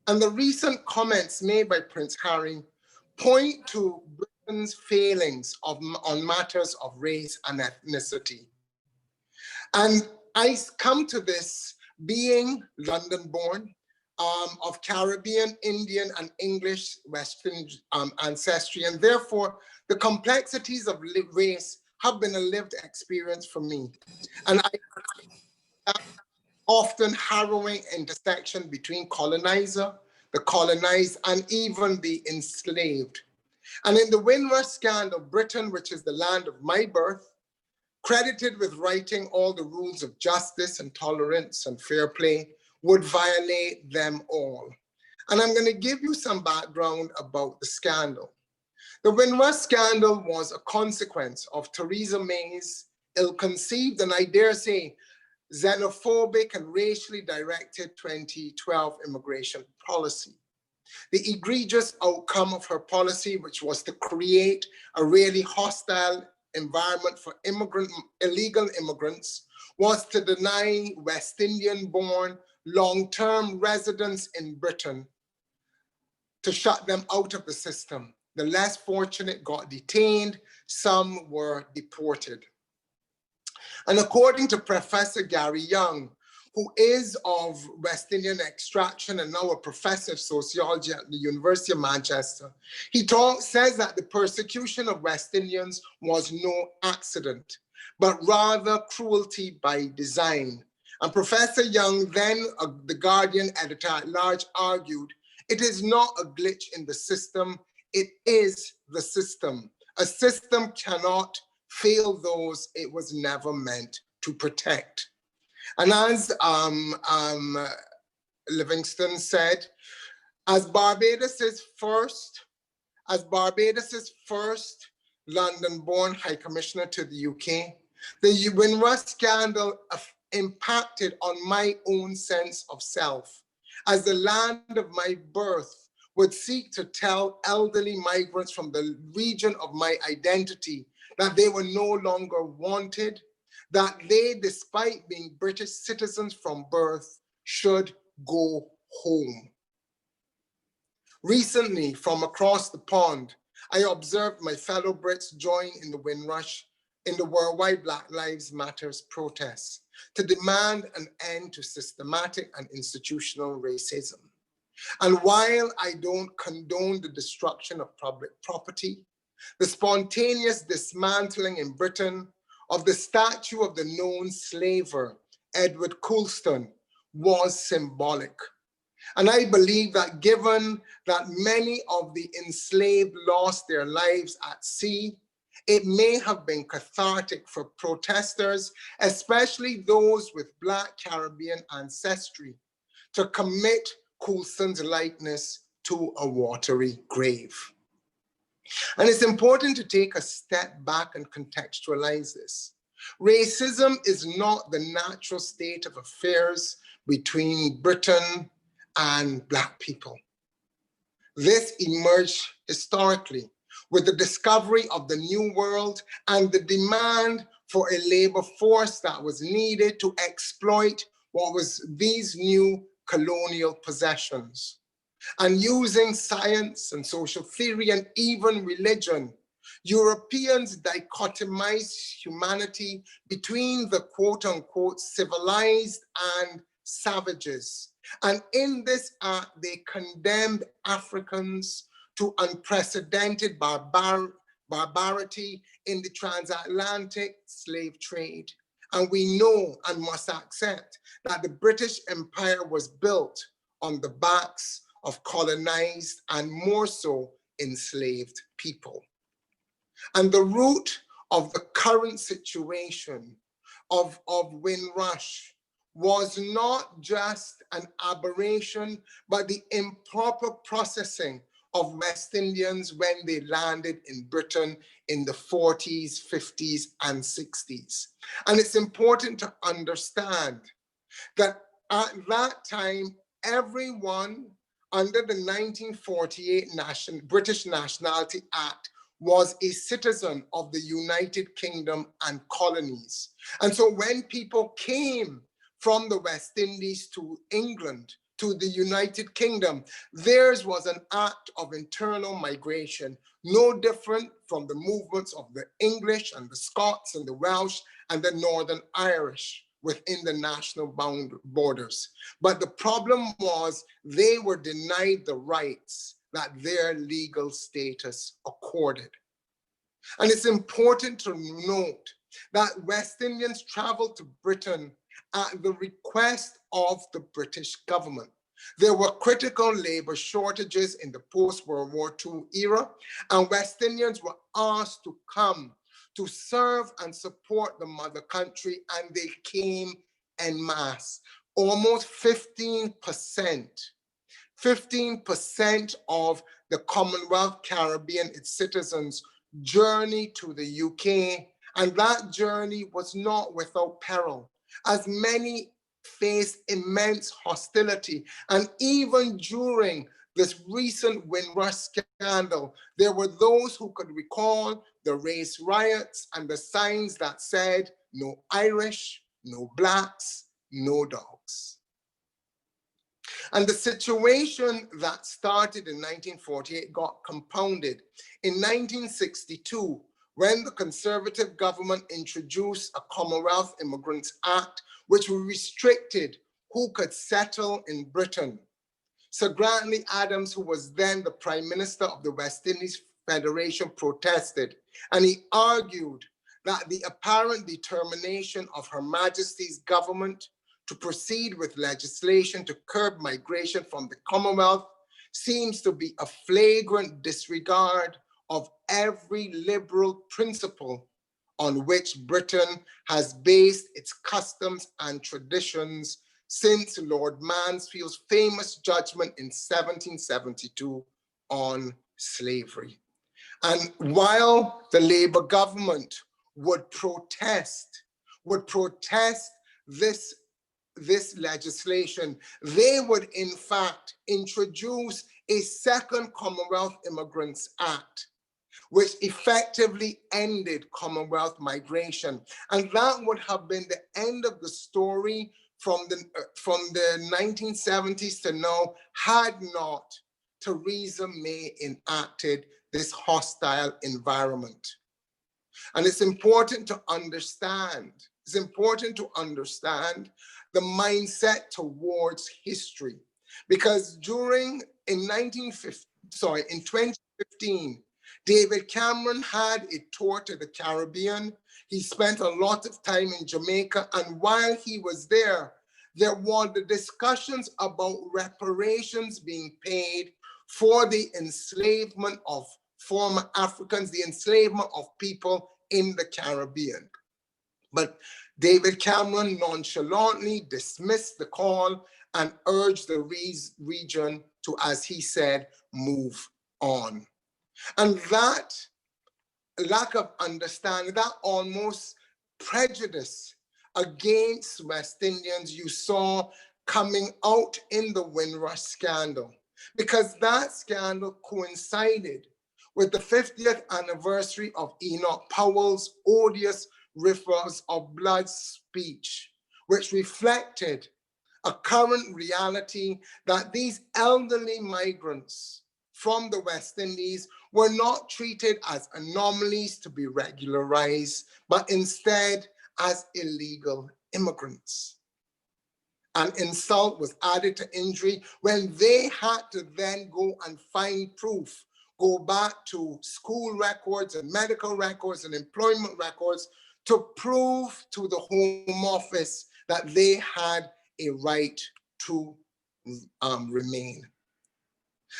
And the recent comments made by Prince Harry point to Britain's failings on matters of race and ethnicity. And I come to this being London-born, of Caribbean, Indian, and English Western ancestry, and therefore the complexities of race have been a lived experience for me. And I often harrowing intersection between colonizer, the colonized, and even the enslaved. And in the Windrush scandal, Britain, which is the land of my birth, credited with writing all the rules of justice and tolerance and fair play, would violate them all. And I'm going to give you some background about the scandal. The Windrush scandal was a consequence of Theresa May's ill-conceived and I dare say xenophobic and racially directed 2012 immigration policy. The egregious outcome of her policy, which was to create a really hostile environment for illegal immigrants, was to deny West Indian-born long-term residents in Britain, to shut them out of the system. The less fortunate got detained, some were deported. And according to Professor Gary Young, who is of West Indian extraction and now a professor of sociology at the University of Manchester, he says that the persecution of West Indians was no accident, but rather cruelty by design. And Professor Young, then the Guardian editor-at-large, argued, it is not a glitch in the system, it is the system. A system cannot fail those it was never meant to protect. And as Livingston said, as Barbados' first London-born High Commissioner to the UK, the Windrush scandal impacted on my own sense of self, as the land of my birth would seek to tell elderly migrants from the region of my identity that they were no longer wanted, that they, despite being British citizens from birth, should go home. Recently, from across the pond, I observed my fellow Brits join in the Windrush in the worldwide Black Lives Matters protests to demand an end to systematic and institutional racism. And while I don't condone the destruction of public property, the spontaneous dismantling in Britain of the statue of the known slaver, Edward Colston, was symbolic. And I believe that given that many of the enslaved lost their lives at sea, it may have been cathartic for protesters, especially those with Black Caribbean ancestry, to commit Colston's likeness to a watery grave. And it's important to take a step back and contextualize this. Racism is not the natural state of affairs between Britain and Black people. This emerged historically with the discovery of the New World and the demand for a labor force that was needed to exploit what was these new colonial possessions. And using science and social theory and even religion, Europeans dichotomized humanity between the quote-unquote civilized and savages. And in this act, they condemned Africans to unprecedented barbarity in the transatlantic slave trade. And we know and must accept that the British Empire was built on the backs of colonized and more so enslaved people. And the root of the current situation of Windrush was not just an aberration, but the improper processing of West Indians when they landed in Britain in the 40s, 50s, and 60s. And it's important to understand that at that time, everyone under the 1948 British Nationality Act was a citizen of the United Kingdom and colonies. And so when people came from the West Indies to England to the United Kingdom. Theirs was an act of internal migration, no different from the movements of the English and the Scots and the Welsh and the Northern Irish within the national borders. But the problem was they were denied the rights that their legal status accorded. And it's important to note that West Indians traveled to Britain at the request of the British government. There were critical labor shortages in the post-World War II era, and West Indians were asked to come to serve and support the mother country, and they came en masse. Almost 15% of the Commonwealth Caribbean, its citizens, journeyed to the UK, and that journey was not without peril, as many faced immense hostility. And even during this recent Windrush scandal, there were those who could recall the race riots and the signs that said, "No Irish, no blacks, no dogs." And the situation that started in 1948 got compounded in 1962 when the Conservative government introduced a Commonwealth Immigrants Act, which restricted who could settle in Britain. Sir Grantley Adams, who was then the Prime Minister of the West Indies Federation, protested, and he argued that the apparent determination of Her Majesty's government to proceed with legislation to curb migration from the Commonwealth seems to be a flagrant disregard of every liberal principle on which Britain has based its customs and traditions since Lord Mansfield's famous judgment in 1772 on slavery. And while the Labour government would protest this legislation, they would in fact introduce a second Commonwealth Immigrants Act, which effectively ended Commonwealth migration. And that would have been the end of the story from the 1970s to now, had not Theresa May enacted this hostile environment. And it's important to understand the mindset towards history, because in 2015, David Cameron had a tour to the Caribbean. He spent a lot of time in Jamaica, and while he was there were the discussions about reparations being paid for the enslavement of former Africans, the enslavement of people in the Caribbean. But David Cameron nonchalantly dismissed the call and urged the region to, as he said, move on. And that lack of understanding, that almost prejudice against West Indians, you saw coming out in the Windrush scandal, because that scandal coincided with the 50th anniversary of Enoch Powell's odious Rivers of Blood speech, which reflected a current reality that these elderly migrants from the West Indies were not treated as anomalies to be regularized, but instead as illegal immigrants. And insult was added to injury when they had to then go and find proof, go back to school records and medical records and employment records to prove to the Home Office that they had a right to remain.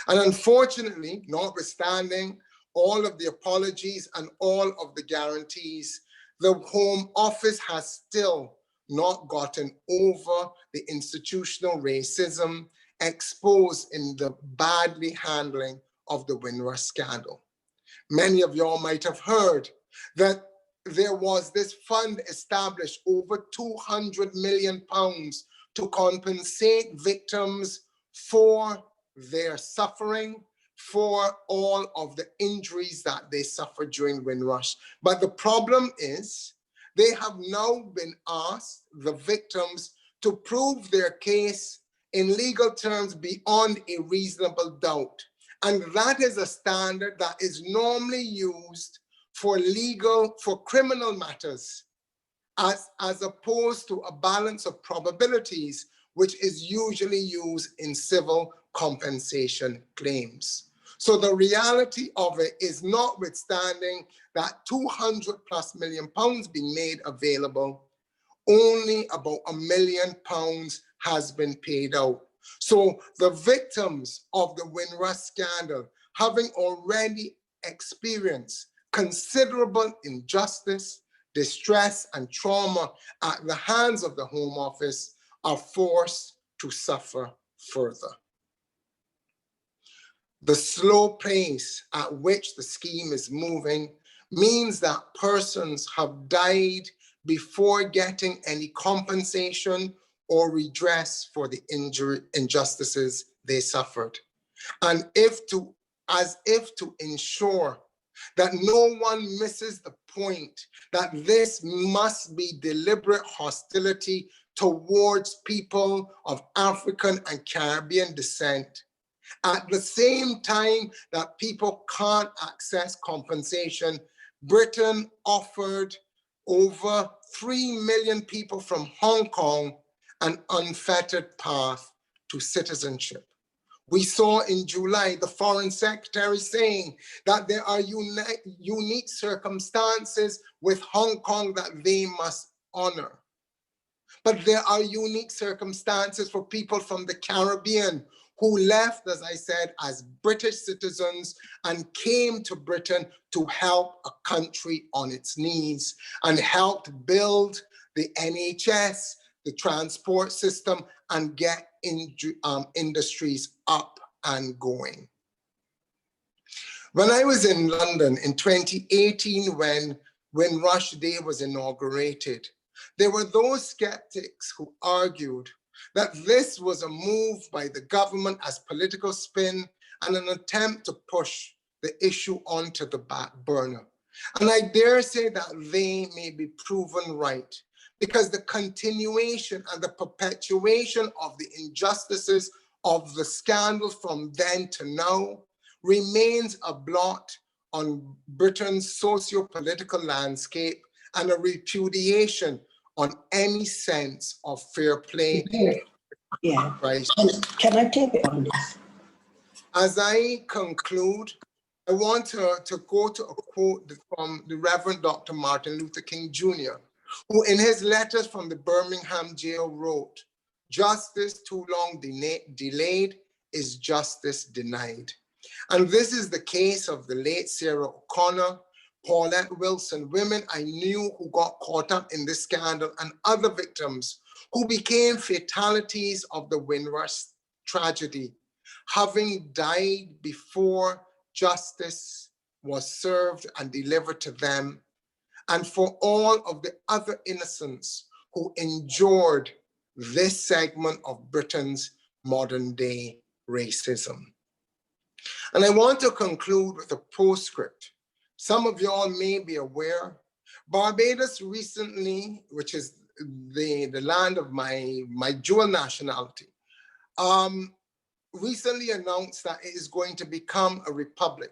And unfortunately, notwithstanding all of the apologies and all of the guarantees, the Home Office has still not gotten over the institutional racism exposed in the badly handling of the Windrush scandal. Many of y'all might have heard that there was this fund established, over £200 million, to compensate victims for their suffering, for all of the injuries that they suffered during Windrush. But the problem is, they have now been asked, the victims, to prove their case in legal terms beyond a reasonable doubt. And that is a standard that is normally used for criminal matters, as opposed to a balance of probabilities, which is usually used in civil compensation claims. So the reality of it is, notwithstanding that 200+ million pounds being made available, only about £1 million has been paid out. So the victims of the Windrush scandal, having already experienced considerable injustice, distress, and trauma at the hands of the Home Office, are forced to suffer further. The slow pace at which the scheme is moving means that persons have died before getting any compensation or redress for the injustices they suffered. And as if to ensure that no one misses the point that this must be deliberate hostility towards people of African and Caribbean descent. At the same time that people can't access compensation, Britain offered over 3 million people from Hong Kong an unfettered path to citizenship. We saw in July the Foreign Secretary saying that there are unique circumstances with Hong Kong that they must honor. But there are unique circumstances for people from the Caribbean who left, as I said, as British citizens and came to Britain to help a country on its knees and helped build the NHS, the transport system, and get industries up and going. When I was in London in 2018, when Windrush Day was inaugurated, there were those skeptics who argued that this was a move by the government as political spin and an attempt to push the issue onto the back burner. And I dare say that they may be proven right, because the continuation and the perpetuation of the injustices of the scandal from then to now remains a blot on Britain's socio-political landscape and a repudiation on any sense of fair play. Yeah. Can I take it on this? As I conclude, I want to go to a quote from the Reverend Dr. Martin Luther King Jr., who in his letters from the Birmingham jail wrote, "Justice too long delayed is justice denied." And this is the case of the late Sarah O'Connor, Paulette Wilson, women I knew who got caught up in this scandal, and other victims who became fatalities of the Windrush tragedy, having died before justice was served and delivered to them, and for all of the other innocents who endured this segment of Britain's modern day racism. And I want to conclude with a postscript. Some of y'all may be aware, Barbados recently, which is the land of my dual nationality, recently announced that it is going to become a republic,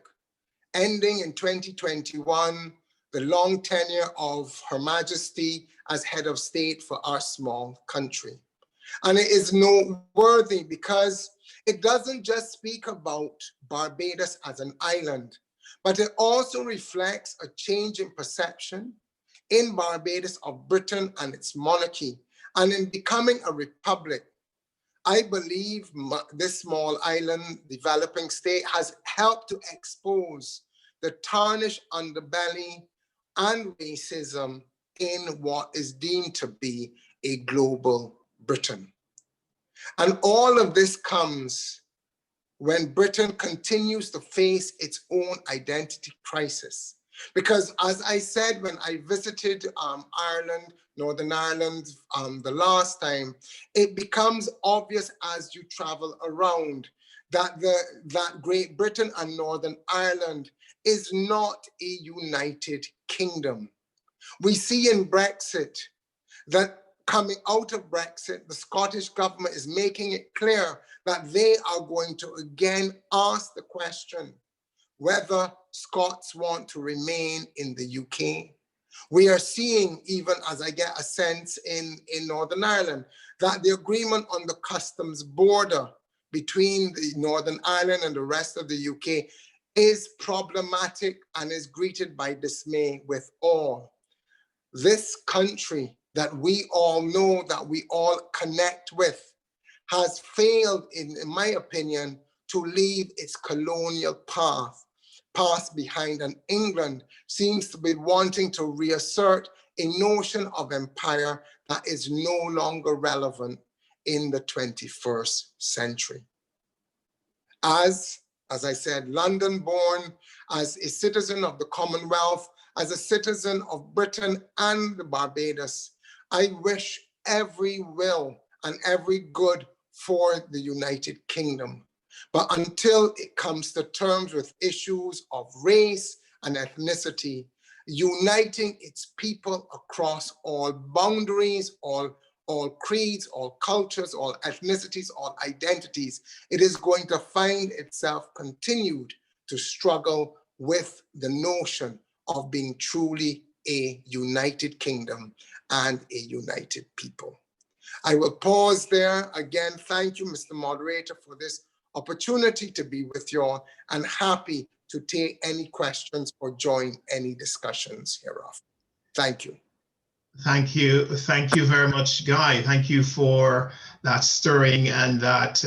ending in 2021 the long tenure of Her Majesty as head of state for our small country. And it is noteworthy because it doesn't just speak about Barbados as an island, but it also reflects a change in perception in Barbados of Britain and its monarchy. And in becoming a republic, I believe this small island developing state has helped to expose the tarnished underbelly and racism in what is deemed to be a global Britain. And all of this comes when Britain continues to face its own identity crisis. Because as I said, when I visited Ireland, Northern Ireland, the last time, it becomes obvious as you travel around that Great Britain and Northern Ireland is not a united kingdom. We see in Brexit that coming out of Brexit, the Scottish government is making it clear that they are going to again ask the question whether Scots want to remain in the UK. We are seeing, even as I get a sense in Northern Ireland, that the agreement on the customs border between the Northern Ireland and the rest of the UK is problematic and is greeted by dismay with all. This country that we all know, that we all connect with, has failed, in my opinion, to leave its colonial past behind, and England seems to be wanting to reassert a notion of empire that is no longer relevant in the 21st century. As I said, London born, as a citizen of the Commonwealth, as a citizen of Britain and the Barbados, I wish every will and every good for the United Kingdom. But until it comes to terms with issues of race and ethnicity, uniting its people across all boundaries, all creeds, all cultures, all ethnicities, all identities, it is going to find itself continued to struggle with the notion of being truly a united kingdom and a united people. I will pause there. Again, thank you, Mr. Moderator, for this opportunity to be with you all, and happy to take any questions or join any discussions hereof. Thank you. Thank you. Thank you very much, Guy. Thank you for that stirring and that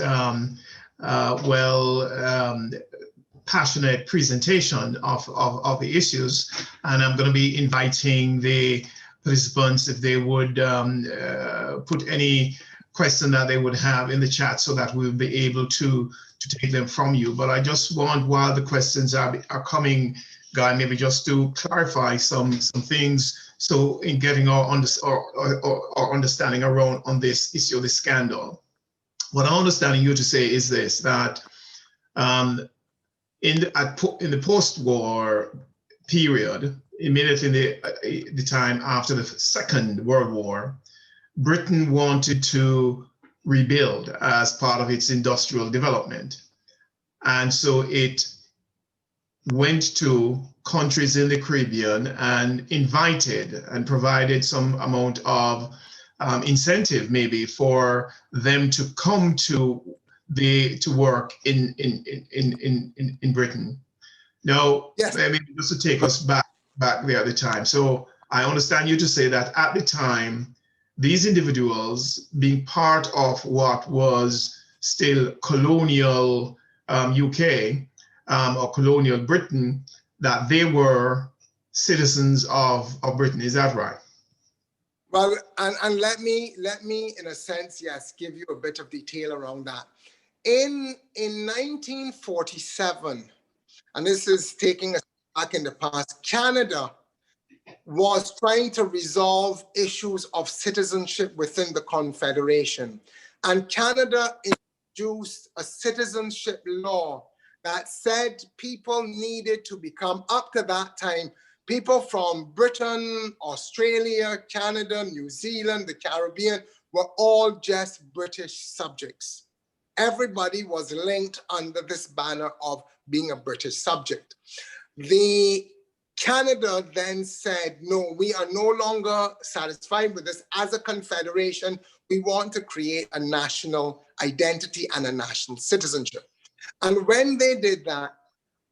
passionate presentation of the issues. And I'm going to be inviting the participants if they would put any question that they would have in the chat so that we'll be able to take them from you. But I just want, while the questions are coming, Guy, maybe just to clarify some things. So in getting our understanding around on this issue, this scandal, what I'm understanding you to say is this, that in the post-war period, immediately in the time after the Second World War, Britain wanted to rebuild as part of its industrial development. And so it went to countries in the Caribbean and invited and provided some amount of incentive maybe for them to come to work in Britain. Now, yes. Maybe just to take us back there at the time. So I understand you to say that at the time, these individuals, being part of what was still colonial UK or colonial Britain, that they were citizens of Britain. Is that right? Well, and let me, in a sense, yes, give you a bit of detail around that. In 1947, and this is taking us back in the past, Canada was trying to resolve issues of citizenship within the Confederation. And Canada introduced a citizenship law that said people needed to become, up to that time, people from Britain, Australia, Canada, New Zealand, the Caribbean, were all just British subjects. Everybody was linked under this banner of being a British subject. Canada then said, no, we are no longer satisfied with this. As a confederation, we want to create a national identity and a national citizenship. And when they did that,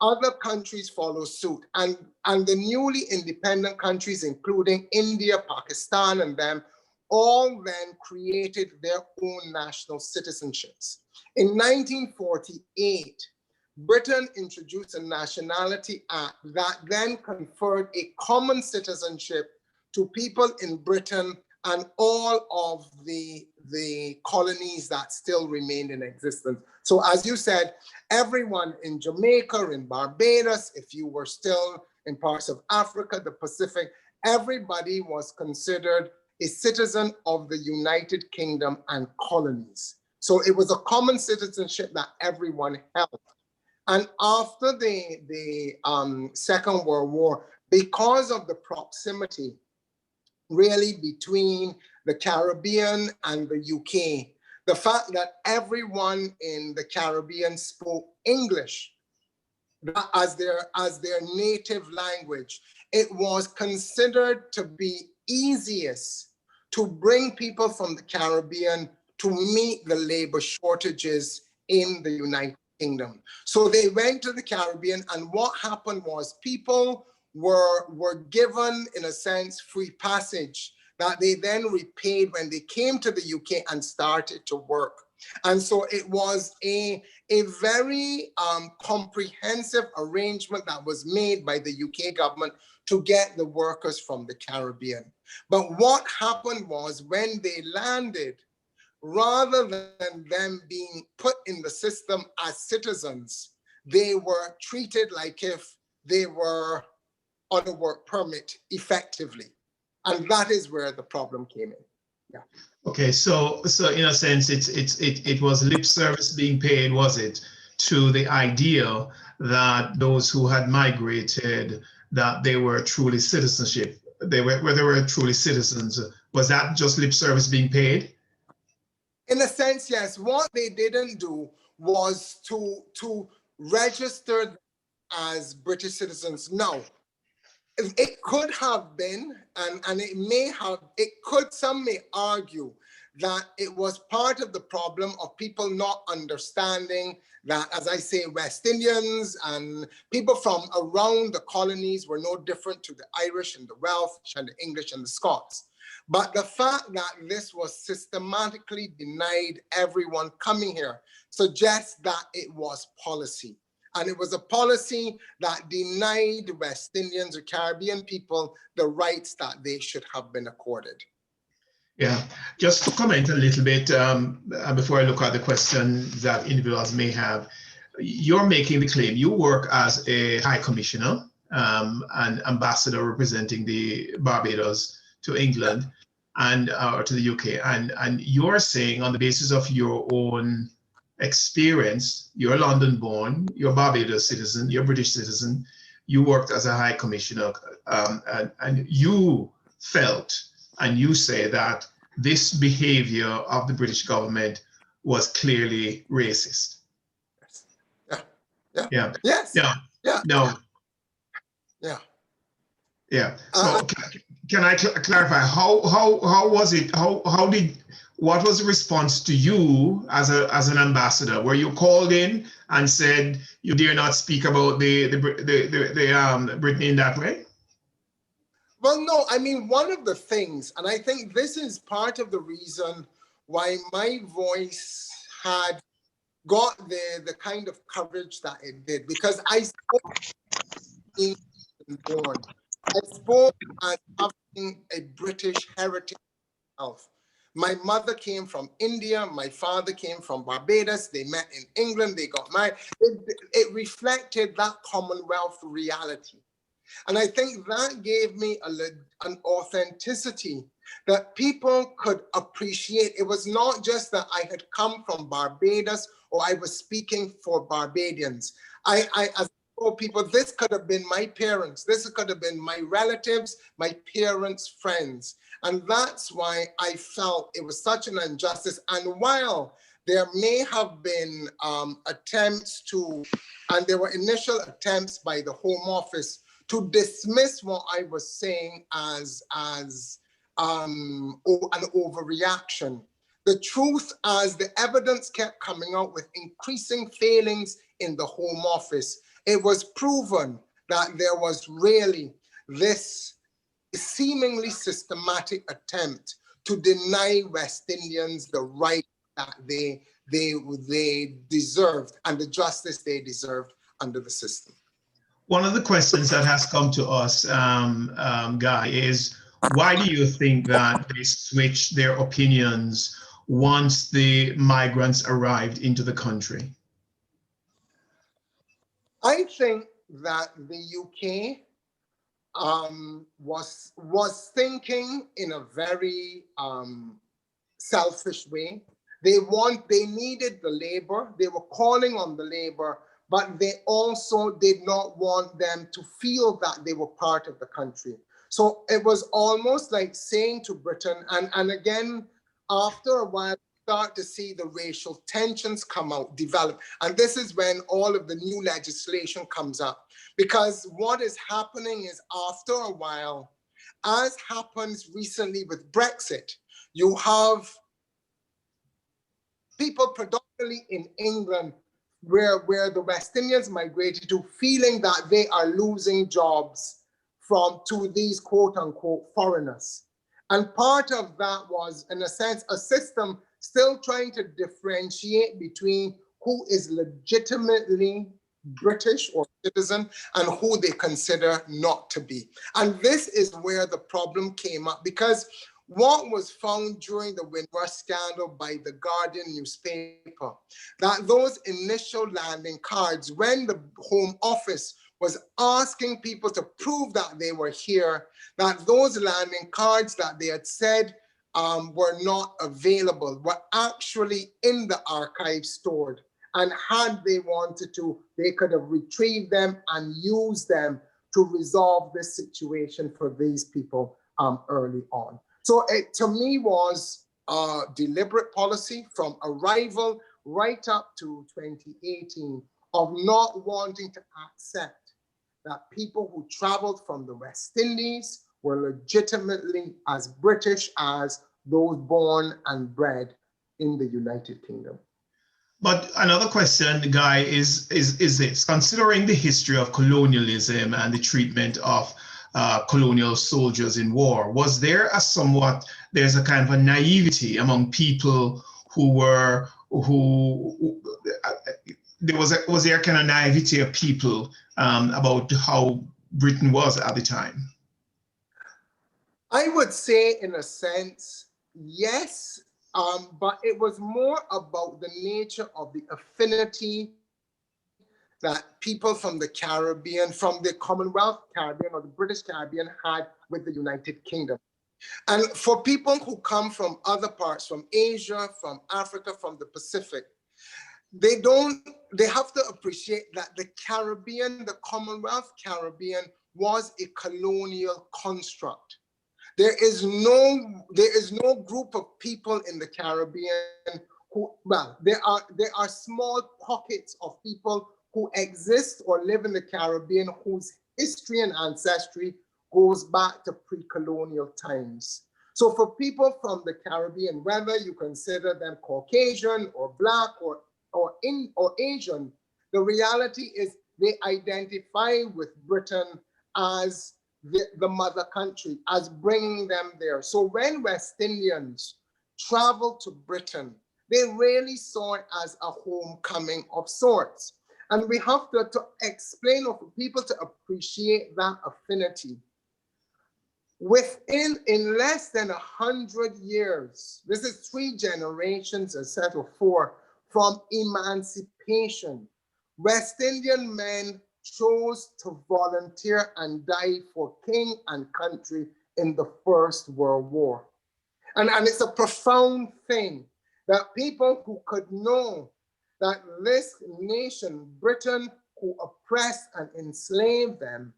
other countries followed suit. And the newly independent countries, including India, Pakistan, and them, all then created their own national citizenships. In 1948, Britain introduced a Nationality Act that then conferred a common citizenship to people in Britain and all of the colonies that still remained in existence. So as you said, everyone in Jamaica, in Barbados, if you were still in parts of Africa, the Pacific, everybody was considered a citizen of the United Kingdom and colonies. So it was a common citizenship that everyone held. And after the Second World War, because of the proximity really between the Caribbean and the UK. The fact that everyone in the Caribbean spoke English as their native language, it was considered to be easiest to bring people from the Caribbean to meet the labor shortages in the United Kingdom. So they went to the Caribbean, and what happened was people were given, in a sense, free passage that they then repaid when they came to the UK and started to work. And so it was a very comprehensive arrangement that was made by the UK government to get the workers from the Caribbean. But what happened was, when they landed, rather than them being put in the system as citizens, they were treated like if they were on a work permit effectively. And that is where the problem came in. Yeah. Okay, so in a sense, it was lip service being paid, was it, to the idea that those who had migrated, that they were truly citizenship, they were truly citizens. Was that just lip service being paid? In a sense, yes. What they didn't do was to register as British citizens. No, it could have been, and it may have, some may argue that it was part of the problem of people not understanding that, as I say, West Indians and people from around the colonies were no different to the Irish and the Welsh and the English and the Scots. But the fact that this was systematically denied everyone coming here suggests that it was policy. And it was a policy that denied West Indians or Caribbean people the rights that they should have been accorded. Yeah, just to comment a little bit before I look at the questions that individuals may have. You're making the claim, you work as a High Commissioner and ambassador representing the Barbados to England and or to the UK, and you're saying, on the basis of your own experience, you're London born, you're Barbados citizen, you're British citizen, you worked as a High Commissioner, and you felt, and you say that this behavior of the British government was clearly racist. Yeah. Yeah. Yeah. Yes. Yeah. Yeah. No. Yeah. Yeah. So can I clarify, how was it? What was the response to you as an ambassador? Were you called in and said you dare not speak about the Brittany in that way? Well, no, I mean, one of the things, and I think this is part of the reason why my voice had got the kind of coverage that it did, because I spoke in born. I spoke as having a British heritage myself. My mother came from India. My father came from Barbados. They met in England. They got married. It reflected that Commonwealth reality. And I think that gave me an authenticity that people could appreciate. It was not just that I had come from Barbados or I was speaking for Barbadians. As I told people, this could have been my parents. This could have been my relatives, my parents' friends. And that's why I felt it was such an injustice. And while there may have been attempts to, and there were initial attempts by the Home Office to dismiss what I was saying as an overreaction. The truth, as the evidence kept coming out with increasing failings in the Home Office, it was proven that there was really this seemingly systematic attempt to deny West Indians the right that they deserved and the justice they deserved under the system. One of the questions that has come to us, Guy, is why do you think that they switched their opinions once the migrants arrived into the country? I think that the UK was thinking in a very selfish way. They needed the labor. They were calling on the labor, but they also did not want them to feel that they were part of the country. So it was almost like saying to Britain, and again, after a while, start to see the racial tensions come out, develop. And this is when all of the new legislation comes up. Because what is happening is after a while, as happens recently with Brexit, you have people predominantly in England where the West Indians migrated to, feeling that they are losing jobs to these quote unquote foreigners. And part of that was, in a sense, a system still trying to differentiate between who is legitimately British or citizen and who they consider not to be. And this is where the problem came up, because what was found during the Windrush scandal by the Guardian newspaper, that those initial landing cards, when the Home Office was asking people to prove that they were here, that those landing cards that they had said were not available, were actually in the archive stored. And had they wanted to, they could have retrieved them and used them to resolve this situation for these people early on. So it, to me, was a deliberate policy from arrival right up to 2018 of not wanting to accept that people who traveled from the West Indies were legitimately as British as those born and bred in the United Kingdom. But another question, Guy, is this: considering the history of colonialism and the treatment of colonial soldiers in war, was there there's a kind of a naivety among people was there a kind of naivety of people about how Britain was at the time? I would say, in a sense, yes, but it was more about the nature of the affinity that people from the Caribbean, from the Commonwealth Caribbean or the British Caribbean, had with the United Kingdom. And for people who come from other parts, from Asia, from Africa, from the Pacific, they have to appreciate that the Caribbean, the Commonwealth Caribbean, was a colonial construct. There is no group of people in the Caribbean who, well, there are small pockets of people who exist or live in the Caribbean whose history and ancestry goes back to pre-colonial times. So for people from the Caribbean, whether you consider them Caucasian or Black or Asian, the reality is they identify with Britain as the mother country, as bringing them there. So when West Indians traveled to Britain, they really saw it as a homecoming of sorts. And we have to explain, or for people to appreciate that affinity. In less than 100 years, this is 3 generations instead of 4, from emancipation, West Indian men chose to volunteer and die for king and country in the First World War. And it's a profound thing that people who could know that this nation, Britain, who oppressed and enslaved them,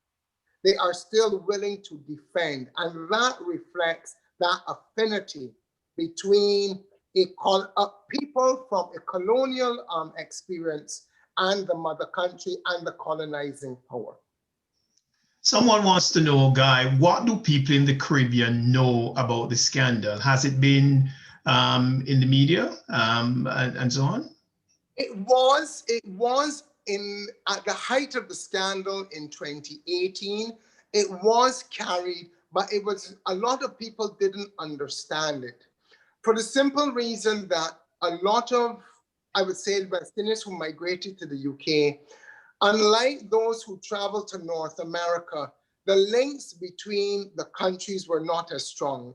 they are still willing to defend. And that reflects that affinity between people from a colonial experience and the mother country and the colonizing power. Someone wants to know, Guy, what do people in the Caribbean know about the scandal? Has it been in the media and so on? It was at the height of the scandal in 2018. It was carried, but it was, a lot of people didn't understand it, for the simple reason that a lot of, I would say, West Indians who migrated to the UK, unlike those who traveled to North America, the links between the countries were not as strong.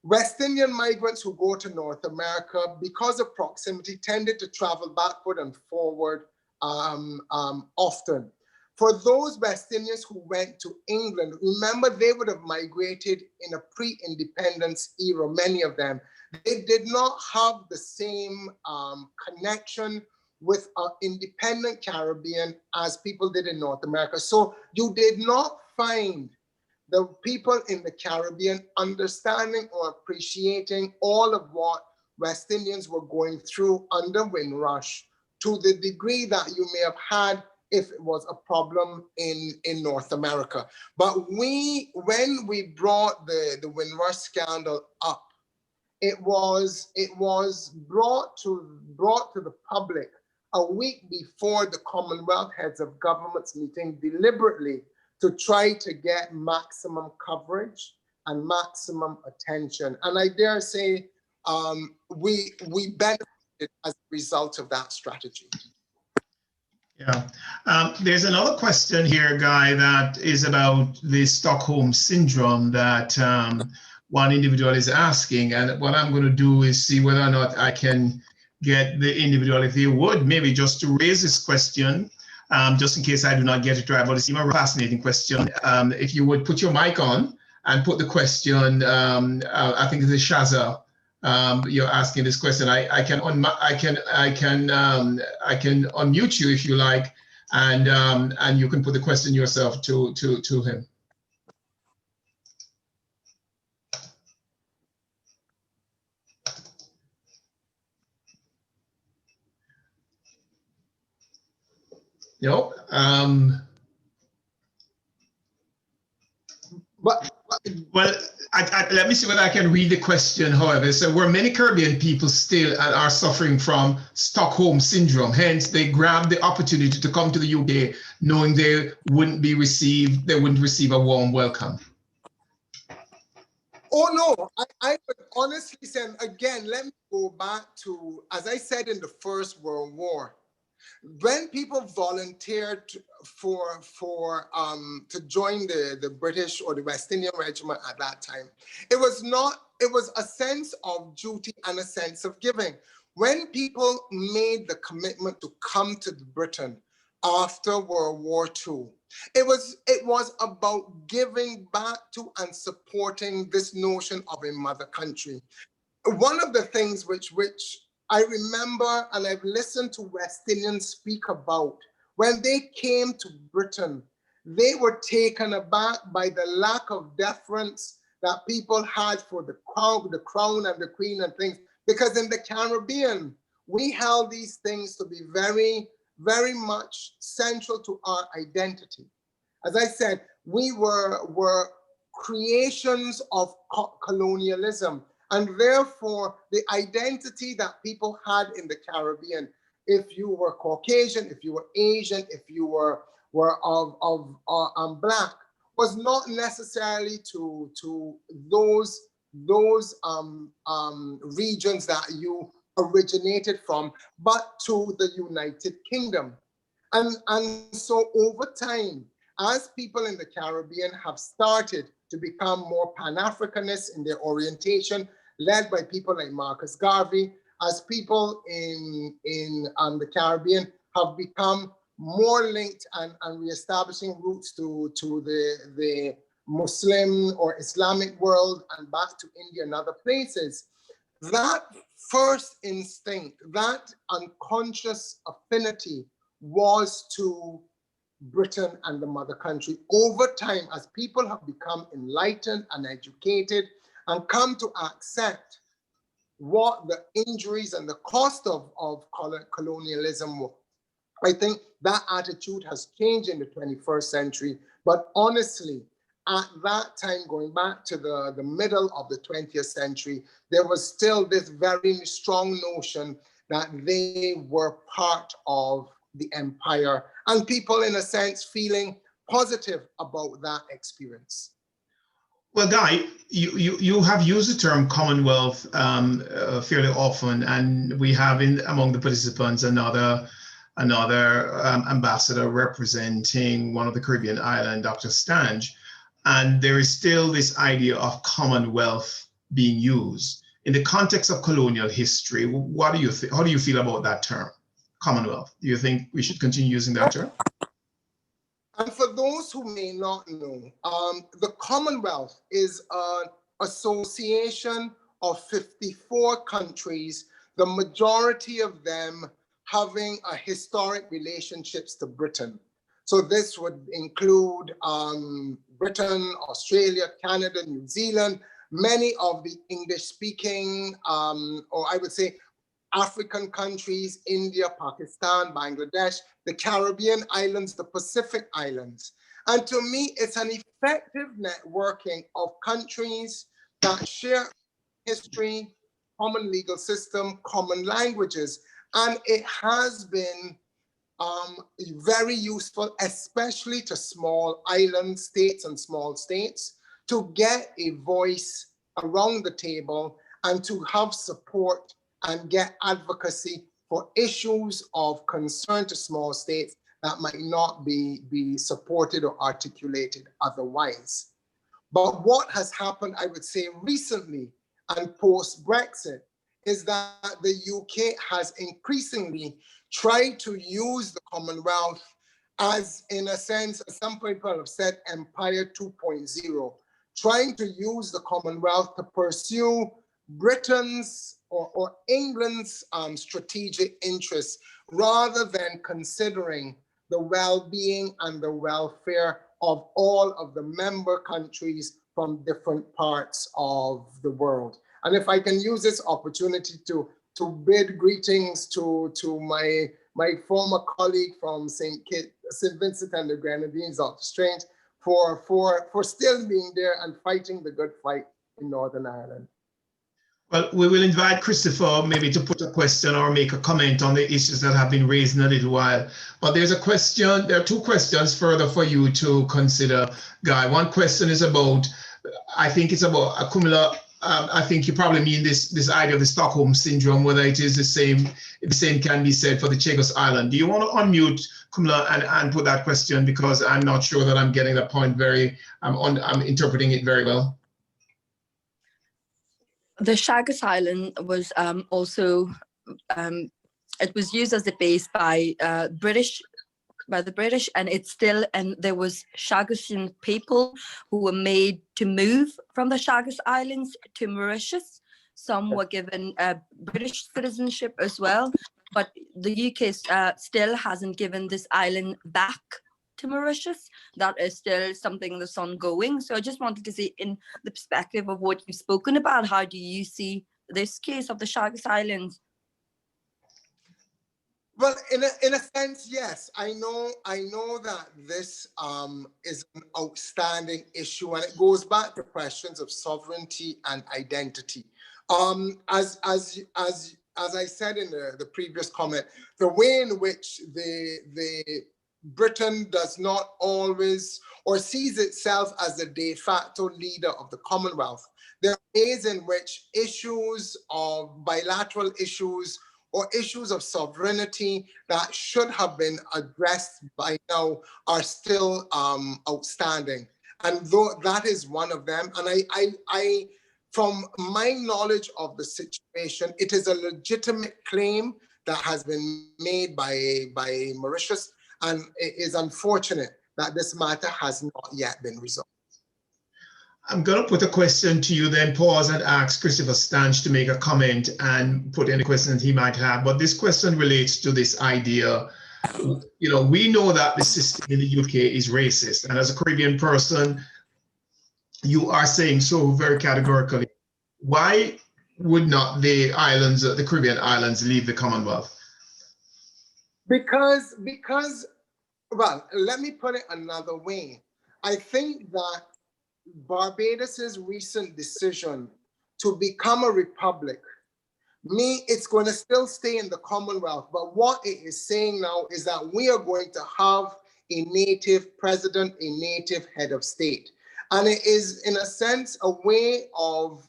West Indian migrants who go to North America, because of proximity, tended to travel backward and forward often. For those West Indians who went to England, remember, they would have migrated in a pre-independence era, many of them. They did not have the same connection with an independent Caribbean as people did in North America. So you did not find the people in the Caribbean understanding or appreciating all of what West Indians were going through under Windrush to the degree that you may have had if it was a problem in North America. But when we brought the Windrush scandal up, it was brought to the public a week before the Commonwealth Heads of Governments meeting deliberately to try to get maximum coverage and maximum attention. And I dare say we benefited as a result of that strategy. Yeah. There's another question here, Guy, that is about the Stockholm Syndrome that one individual is asking. And what I'm going to do is see whether or not I can get the individual, if they would, maybe just to raise this question, just in case I do not get it right. But it's a fascinating question. If you would put your mic on and put the question, I think it's a Shaza. You're asking this question. I can unmute you if you like, and you can put the question yourself to him. No. Well, let me see whether I can read the question, however. So, were many Caribbean people still and are suffering from Stockholm Syndrome? Hence, they grabbed the opportunity to come to the UK knowing they wouldn't receive a warm welcome. Oh, no, I would honestly say, and again, let me go back to, as I said in the First World War, when people volunteered to join the British or the West Indian Regiment at that time, it was a sense of duty and a sense of giving. When people made the commitment to come to Britain after World War II, it was about giving back to and supporting this notion of a mother country. One of the things which I remember, and I've listened to West Indians speak about, when they came to Britain, they were taken aback by the lack of deference that people had for the crown and the queen and things. Because in the Caribbean, we held these things to be very, very much central to our identity. As I said, we were creations of colonialism. And therefore, the identity that people had in the Caribbean, if you were Caucasian, if you were Asian, if you were Black, was not necessarily to those regions that you originated from, but to the United Kingdom. And so over time, as people in the Caribbean have started to become more Pan-Africanist in their orientation, led by people like Marcus Garvey, as people in the Caribbean have become more linked and reestablishing roots to the Muslim or Islamic world and back to India and other places, that first instinct, that unconscious affinity was to Britain and the mother country. Over time, as people have become enlightened and educated and come to accept what the injuries and the cost of colonialism were, I think that attitude has changed in the 21st century. But honestly, at that time, going back to the middle of the 20th century, there was still this very strong notion that they were part of the empire, and people, in a sense, feeling positive about that experience. Well, Guy, you have used the term Commonwealth fairly often, and we have among the participants another ambassador representing one of the Caribbean islands, Dr. Stange, and there is still this idea of Commonwealth being used in the context of colonial history. What do you think? How do you feel about that term, Commonwealth? Do you think we should continue using that term? And for those who may not know, the Commonwealth is an association of 54 countries, the majority of them having a historic relationships to Britain. So this would include Britain, Australia, Canada, New Zealand, many of the English-speaking, or I would say African countries, India, Pakistan, Bangladesh, the Caribbean islands, the Pacific islands. And to me, it's an effective networking of countries that share history, common legal system, common languages. And it has been very useful, especially to small island states and small states, to get a voice around the table and to have support and get advocacy for issues of concern to small states that might not be supported or articulated otherwise. But what has happened, I would say, recently and post-Brexit is that the UK has increasingly tried to use the Commonwealth as, in a sense, as some people have said, Empire 2.0, trying to use the Commonwealth to pursue Britain's or England's strategic interests rather than considering the well-being and the welfare of all of the member countries from different parts of the world. And if I can use this opportunity to bid greetings to my former colleague from St. Vincent and the Grenadines, Dr. Strange, for still being there and fighting the good fight in Northern Ireland. Well, we will invite Christopher maybe to put a question or make a comment on the issues that have been raised in a little while. But there's a question, there are two questions further for you to consider, Guy. One question is about, I think it's about Akumula. I think you probably mean this idea of the Stockholm syndrome, whether it is the same can be said for the Chagos Island. Do you want to unmute Kumla and put that question, because I'm not sure that I'm getting the point I'm interpreting it very well. The Chagos Island was also it was used as a base by the British, and it's still, and there was Chagosian people who were made to move from the Chagos Islands to Mauritius. Some were given British citizenship as well, but the UK still hasn't given this island back to Mauritius. That is still something that's ongoing. So I just wanted to see, in the perspective of what you've spoken about, how do you see this case of the Chagos Islands? Well, in a sense, yes. I know that this is an outstanding issue, and it goes back to questions of sovereignty and identity. As I said in the previous comment, the way in which the Britain does not always or sees itself as the de facto leader of the Commonwealth. There are ways in which issues of bilateral issues or issues of sovereignty that should have been addressed by now are still outstanding. And though that is one of them, and I from my knowledge of the situation, it is a legitimate claim that has been made by Mauritius, and it is unfortunate that this matter has not yet been resolved. I'm going to put a question to you, then pause and ask Christopher Stanch to make a comment and put any questions he might have. But this question relates to this idea. You know, we know that the system in the UK is racist. And as a Caribbean person, you are saying so very categorically. Why would not the islands, the Caribbean islands, leave the Commonwealth? Because, well, let me put it another way. I think that Barbados's recent decision to become a republic, it's going to still stay in the Commonwealth, but what it is saying now is that we are going to have a native president, a native head of state. And it is, in a sense, a way of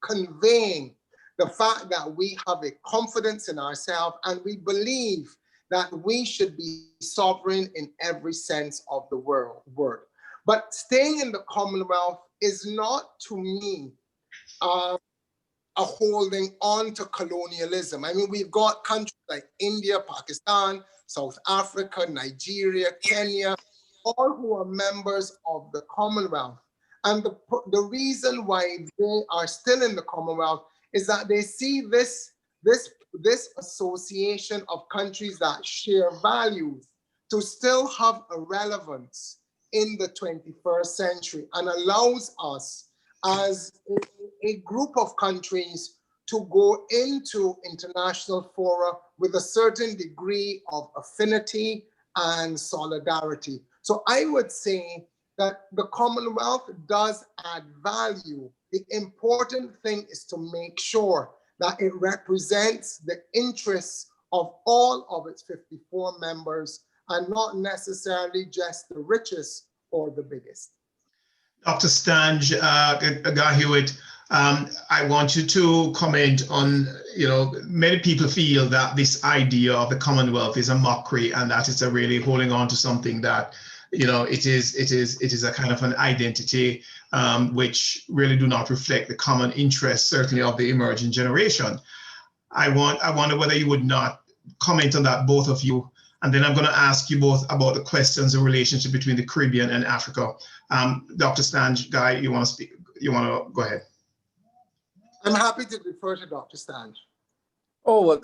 conveying the fact that we have a confidence in ourselves and we believe that we should be sovereign in every sense of the word. But staying in the Commonwealth is not, to me, a holding on to colonialism. I mean, we've got countries like India, Pakistan, South Africa, Nigeria, Kenya, all who are members of the Commonwealth. And the reason why they are still in the Commonwealth is that they see this association of countries that share values to still have a relevance in the 21st century and allows us as a group of countries to go into international fora with a certain degree of affinity and solidarity. So I would say that the Commonwealth does add value. The important thing is to make sure that it represents the interests of all of its 54 members and not necessarily just the richest or the biggest. Dr. Stange, Guy Hewitt, I want you to comment on, many people feel that this idea of the Commonwealth is a mockery and that it's a really holding on to something that, it is a kind of an identity which really do not reflect the common interests, certainly of the emerging generation. I wonder whether you would not comment on that, both of you. And then I'm going to ask you both about the questions, the relationship between the Caribbean and Africa. Dr. Stange, Guy, you want to speak? You want to go ahead? I'm happy to defer to Dr. Stange. Oh, well,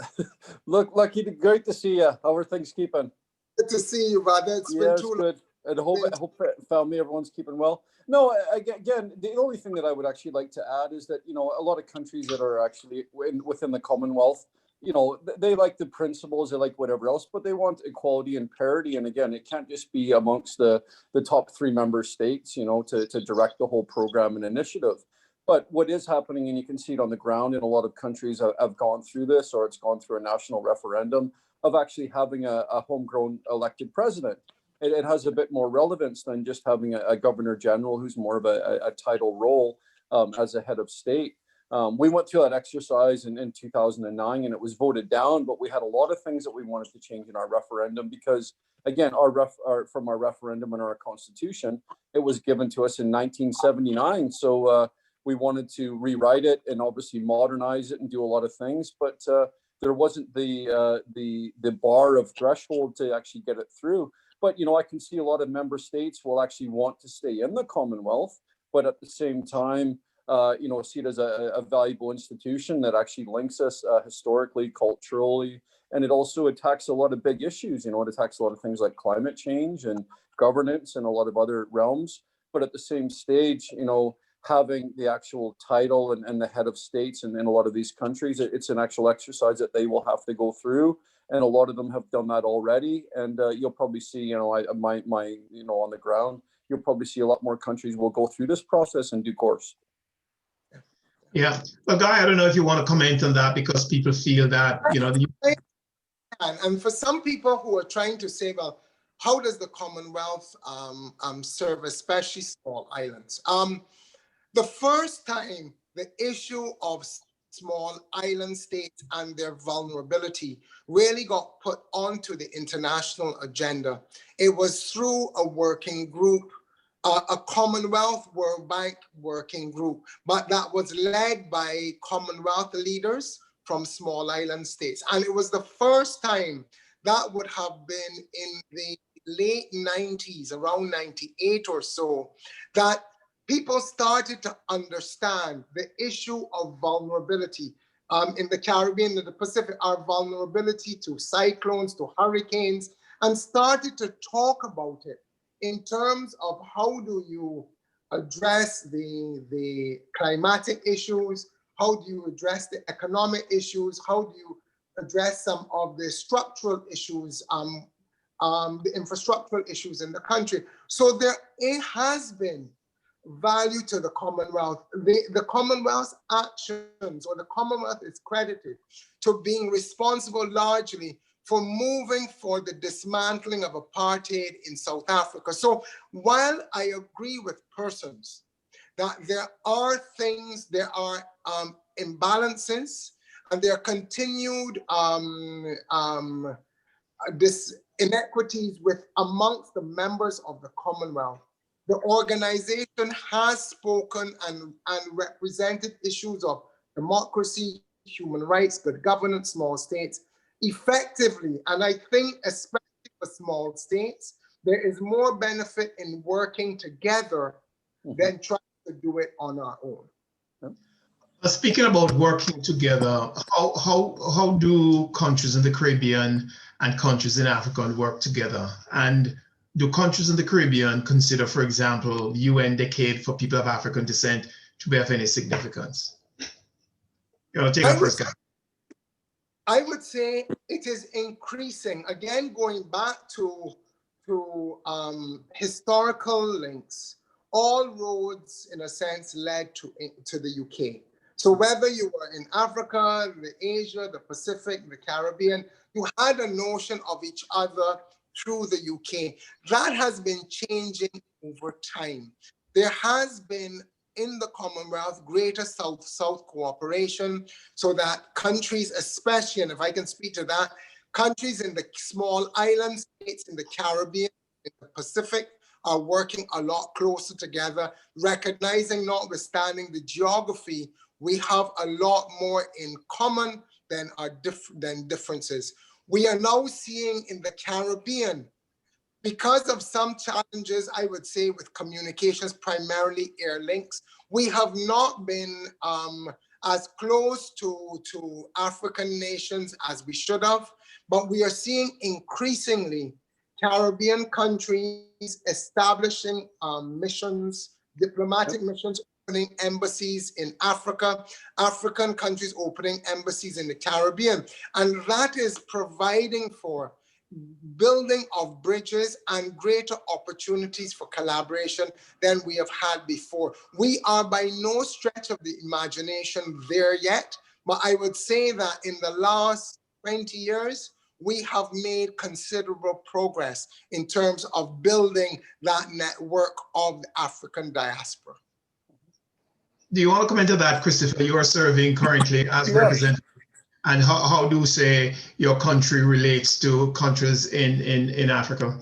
look, Lucky, great to see you. How are things keeping? Good to see you, brother. It's been too long. Good. And I hope family, everyone's keeping well. No, again, the only thing that I would actually like to add is that, a lot of countries that are actually within the Commonwealth, they like the principles, they like whatever else, but they want equality and parity. And again, it can't just be amongst the top 3 member states, to direct the whole program and initiative. But what is happening, and you can see it on the ground in a lot of countries have gone through this, or it's gone through a national referendum of actually having a homegrown elected president. It has a bit more relevance than just having a governor general who's more of a title role as a head of state. We went through that exercise in 2009 and it was voted down, but we had a lot of things that we wanted to change in our referendum because, again, from our referendum and our constitution, it was given to us in 1979. So we wanted to rewrite it and obviously modernize it and do a lot of things, but there wasn't the bar of threshold to actually get it through. But, I can see a lot of member states will actually want to stay in the Commonwealth, but at the same time, see it as a valuable institution that actually links us historically, culturally, and it also attacks a lot of big issues. It attacks a lot of things like climate change and governance and a lot of other realms. But at the same stage, having the actual title and the head of states and in a lot of these countries, it's an actual exercise that they will have to go through. And a lot of them have done that already. And you'll probably see, on the ground, you'll probably see a lot more countries will go through this process in due course. Yeah. Well, Guy, I don't know if you want to comment on that because people feel that, And for some people who are trying to say, well, how does the Commonwealth serve, especially small islands? The first time the issue of small island states and their vulnerability really got put onto the international agenda, it was through a working group, a Commonwealth World Bank working group, but that was led by Commonwealth leaders from small island states. And it was the first time that would have been in the late 90s, around 98 or so, that people started to understand the issue of vulnerability in the Caribbean and the Pacific, our vulnerability to cyclones, to hurricanes, and started to talk about it in terms of how do you address the climatic issues, how do you address the economic issues, how do you address some of the structural issues, the infrastructural issues in the country. So it has been value to the Commonwealth. The Commonwealth's actions, or the Commonwealth is credited to being responsible largely for moving for the dismantling of apartheid in South Africa. So while I agree with persons that there are things, there are imbalances, and there are continued inequities amongst the members of the Commonwealth, the organization has spoken and represented issues of democracy, human rights, good governance, small states effectively. And I think especially for small states, there is more benefit in working together than trying to do it on our own. Speaking about working together, how do countries in the Caribbean and countries in Africa work together? And do countries in the Caribbean consider, for example, UN Decade for People of African Descent to be of any significance? You know, take a first guy. I would say it is increasing. Again, going back to historical links, all roads, in a sense, led to the UK. So whether you were in Africa, the Asia, the Pacific, the Caribbean, you had a notion of each other through the UK. That has been changing over time. There has been in the Commonwealth greater South-South cooperation, so that countries, especially, and if I can speak to that, countries in the small island states in the Caribbean, in the Pacific, are working a lot closer together, recognizing, notwithstanding the geography, we have a lot more in common than differences. We are now seeing in the Caribbean, because of some challenges, I would say, with communications, primarily air links, we have not been as close to African nations as we should have, but we are seeing increasingly Caribbean countries establishing missions, diplomatic missions, opening embassies in Africa, African countries opening embassies in the Caribbean. And that is providing for building of bridges and greater opportunities for collaboration than we have had before. We are by no stretch of the imagination there yet, but I would say that in the last 20 years, we have made considerable progress in terms of building that network of the African diaspora. Do you want to comment on that, Christopher? You are serving currently as Yes. representative. And how do, say, your country relates to countries in Africa?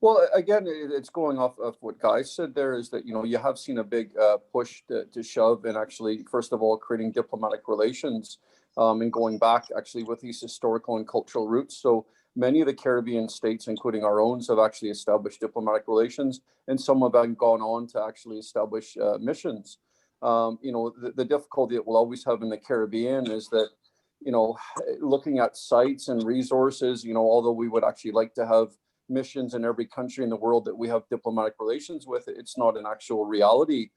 Well, again, it's going off of what Guy said there, is that, you have seen a big push to shove and actually, first of all, creating diplomatic relations and going back actually with these historical and cultural roots. So many of the Caribbean states, including our own, have actually established diplomatic relations, and some have gone on to actually establish missions. The difficulty that we'll always have in the Caribbean is that, looking at sites and resources, although we would actually like to have missions in every country in the world that we have diplomatic relations with, it's not an actual reality,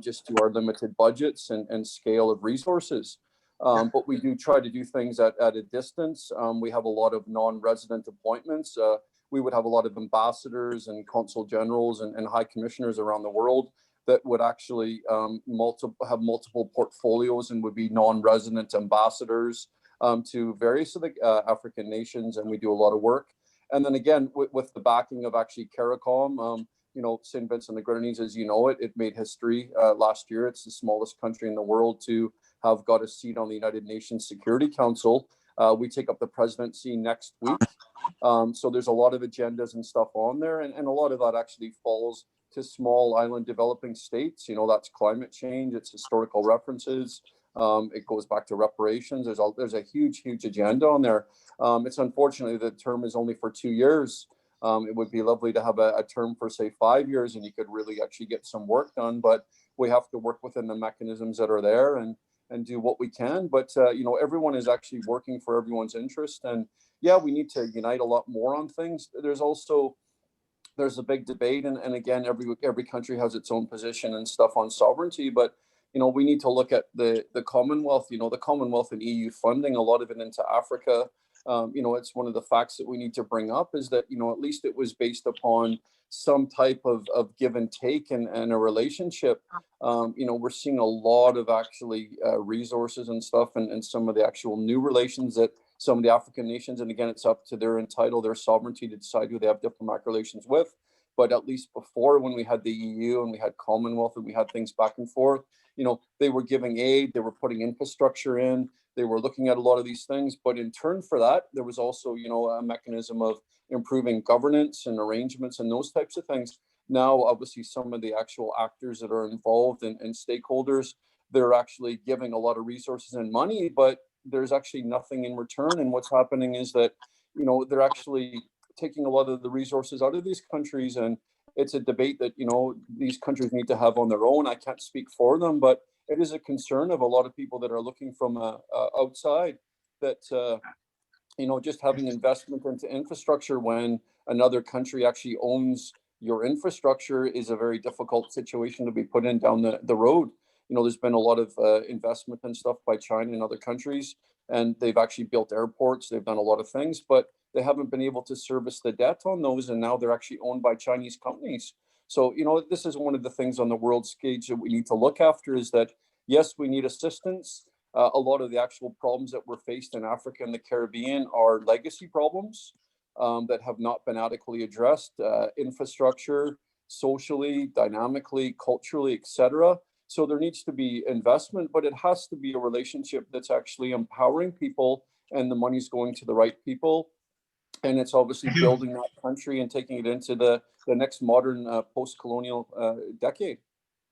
just to our limited budgets and scale of resources. But we do try to do things at a distance. We have a lot of non-resident appointments. We would have a lot of ambassadors and consul generals and high commissioners around the world that would actually have multiple portfolios and would be non-resident ambassadors to various of the African nations, and we do a lot of work. And then again, with the backing of actually CARICOM, St. Vincent and the Grenadines, as you know, it made history last year. It's the smallest country in the world to have got a seat on the United Nations Security Council. We take up the presidency next week. So there's a lot of agendas and stuff on there, and a lot of that actually falls to small island developing states. That's climate change, it's historical references, it goes back to reparations. There's a huge agenda on there. It's unfortunately the term is only for 2 years. It would be lovely to have a term for, say, 5 years, and you could really actually get some work done, but we have to work within the mechanisms that are there and do what we can. But everyone is actually working for everyone's interest, and yeah, we need to unite a lot more on things. There's a big debate, and again, every country has its own position and stuff on sovereignty, but we need to look at the Commonwealth. The Commonwealth and EU funding a lot of it into Africa. It's one of the facts that we need to bring up, is that at least it was based upon some type of give and take and a relationship. We're seeing a lot of actually resources and stuff, and some of the actual new relations that some of the African nations, and again, it's up to their sovereignty to decide who they have diplomatic relations with. But at least before, when we had the EU and we had Commonwealth and we had things back and forth, they were giving aid, they were putting infrastructure in, they were looking at a lot of these things. But in turn for that, there was also, a mechanism of improving governance and arrangements and those types of things. Now, obviously, some of the actual actors that are involved and stakeholders, they're actually giving a lot of resources and money, but there's actually nothing in return. And what's happening is that, they're actually taking a lot of the resources out of these countries. And it's a debate that, these countries need to have on their own. I can't speak for them, but it is a concern of a lot of people that are looking from outside that, you know, just having investment into infrastructure when another country actually owns your infrastructure is a very difficult situation to be put in down the road. You know, there's been a lot of investment and stuff by China and other countries, and they've actually built airports, they've done a lot of things, but they haven't been able to service the debt on those, and now they're actually owned by Chinese companies. So, you know, this is one of the things on the world stage that we need to look after, is that, yes, we need assistance. A lot of the actual problems that we're faced in Africa and the Caribbean are legacy problems that have not been adequately addressed, infrastructure, socially, dynamically, culturally, etc. So there needs to be investment, but it has to be a relationship that's actually empowering people, and the money's going to the right people. And it's obviously building that country and taking it into the next modern post-colonial decade.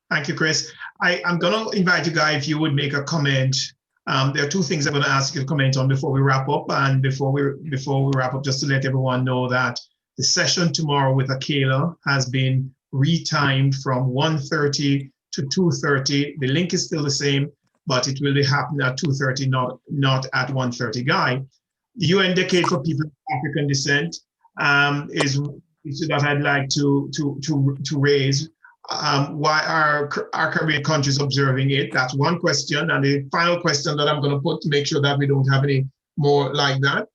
Thank you, Chris. I'm going to invite you, Guy, if you would make a comment. There are two things I'm going to ask you to comment on before we wrap up. And before we wrap up, just to let everyone know that the session tomorrow with Akela has been retimed from 1:30 to 2:30. The link is still the same, but it will be happening at 2:30, not at 1:30. Guy, the UN Decade for People of African Descent is issue that I'd like to raise. Why are Caribbean countries observing it? That's one question. And the final question that I'm going to put to make sure that we don't have any more like that.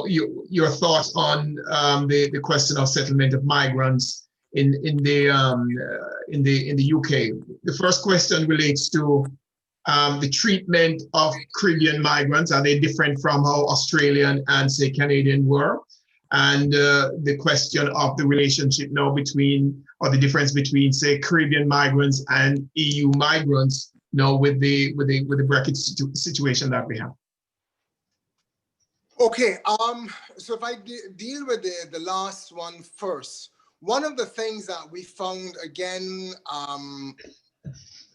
Your thoughts on the question of settlement of migrants in the UK. The first question relates to the treatment of Caribbean migrants. Are they different from how Australian and, say, Canadian were? And the question of the relationship now between, or the difference between, say, Caribbean migrants and EU migrants now with the Brexit situation that we have. Okay, so if I deal with the last one first, one of the things that we found, again,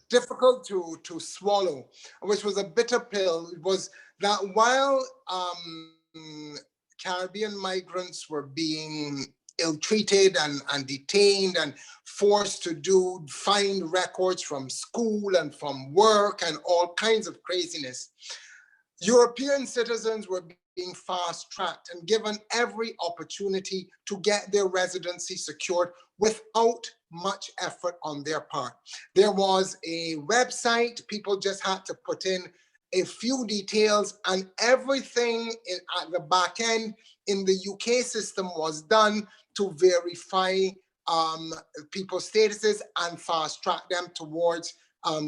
difficult to swallow, which was a bitter pill, was that while Caribbean migrants were being ill-treated and detained and forced to find records from school and from work and all kinds of craziness, European citizens were being fast-tracked and given every opportunity to get their residency secured without much effort on their part. There was a website, people just had to put in a few details, and everything at the back end in the UK system was done to verify people's statuses and fast-track them towards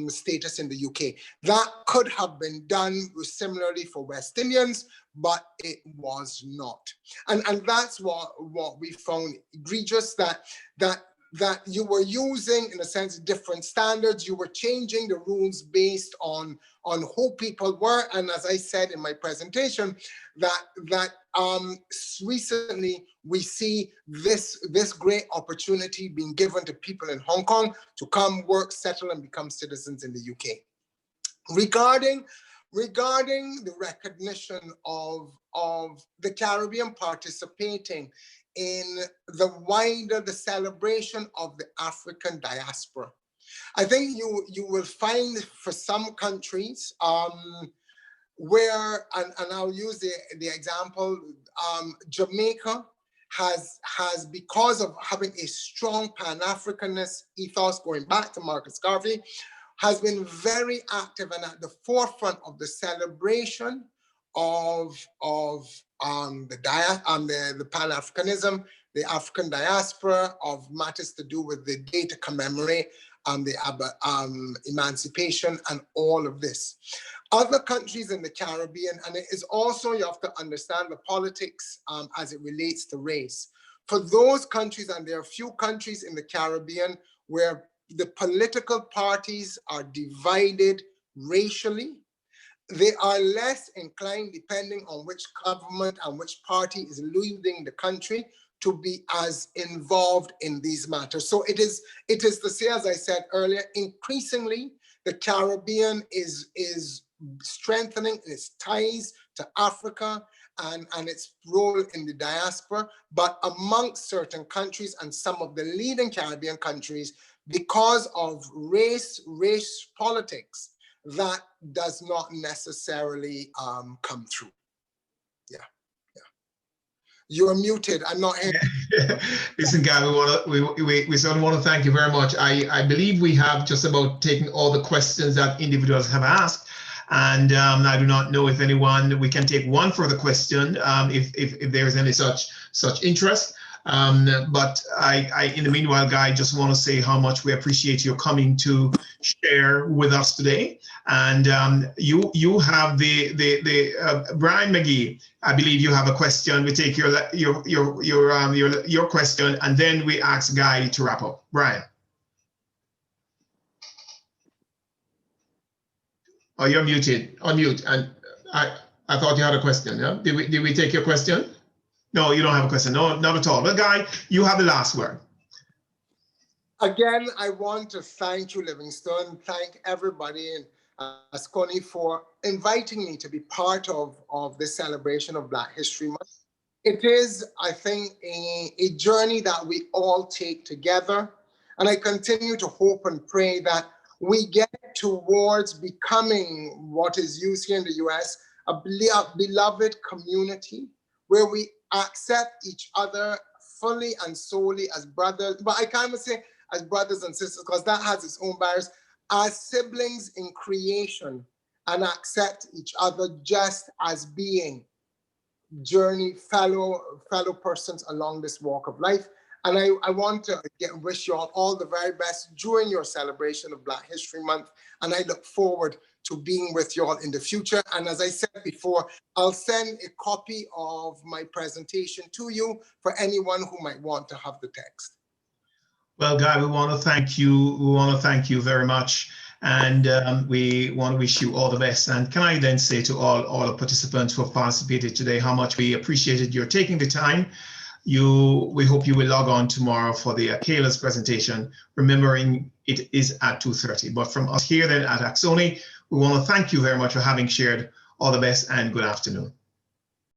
status in the UK. That could have been done similarly for West Indians, but it was not. And that's what we found egregious, that you were using, in a sense, different standards. You were changing the rules based on who people were. And as I said in my presentation, that recently we see this great opportunity being given to people in Hong Kong to come work, settle, and become citizens in the UK. Regarding the recognition of the Caribbean participating in the celebration of the African diaspora, I think you will find for some countries where, and I'll use the example, Jamaica has, because of having a strong Pan-Africanist ethos going back to Marcus Garvey, has been very active and at the forefront of the celebration of the Pan-Africanism, the African diaspora, of matters to do with the day to commemorate the emancipation and all of this. Other countries in the Caribbean, and it is also, you have to understand the politics as it relates to race. For those countries, and there are a few countries in the Caribbean where the political parties are divided racially, they are less inclined, depending on which government and which party is leading the country, to be as involved in these matters. So it is to say, as I said earlier, increasingly the Caribbean is strengthening its ties to Africa and its role in the diaspora, but amongst certain countries and some of the leading Caribbean countries, because of race politics, that does not necessarily come through. Yeah. You're muted. I'm not hearing. Listen, Guy, we certainly want to thank you very much. I believe we have just about taken all the questions that individuals have asked. And I do not know if we can take one further question if there is any such interest. But I, in the meanwhile, Guy, just want to say how much we appreciate your coming to share with us today. And you have the Brian McGee. I believe you have a question. We take your question, and then we ask Guy to wrap up. Brian. Oh, you're muted. Unmute. And I thought you had a question. Yeah. Did we take your question? No, you don't have a question. No, not at all. But Guy, you have the last word. Again, I want to thank you, Livingstone. Thank everybody in ASCONI for inviting me to be part of this celebration of Black History Month. It is, I think, a journey that we all take together. And I continue to hope and pray that we get towards becoming what is used here in the US, a beloved community where we accept each other fully and solely as brothers, but I can't even say as brothers and sisters because that has its own barriers, as siblings in creation, and accept each other just as being fellow persons along this walk of life. And I want to wish you all the very best during your celebration of Black History Month. And I look forward to being with you all in the future. And as I said before, I'll send a copy of my presentation to you for anyone who might want to have the text. Well, Guy, we want to thank you. We want to thank you very much. And we want to wish you all the best. And can I then say to all the participants who have participated today, how much we appreciated your taking the time. We hope you will log on tomorrow for the Kayla's presentation, remembering it is at 2:30. But from us here then at ASCONI, we want to thank you very much for having shared. All the best and good afternoon.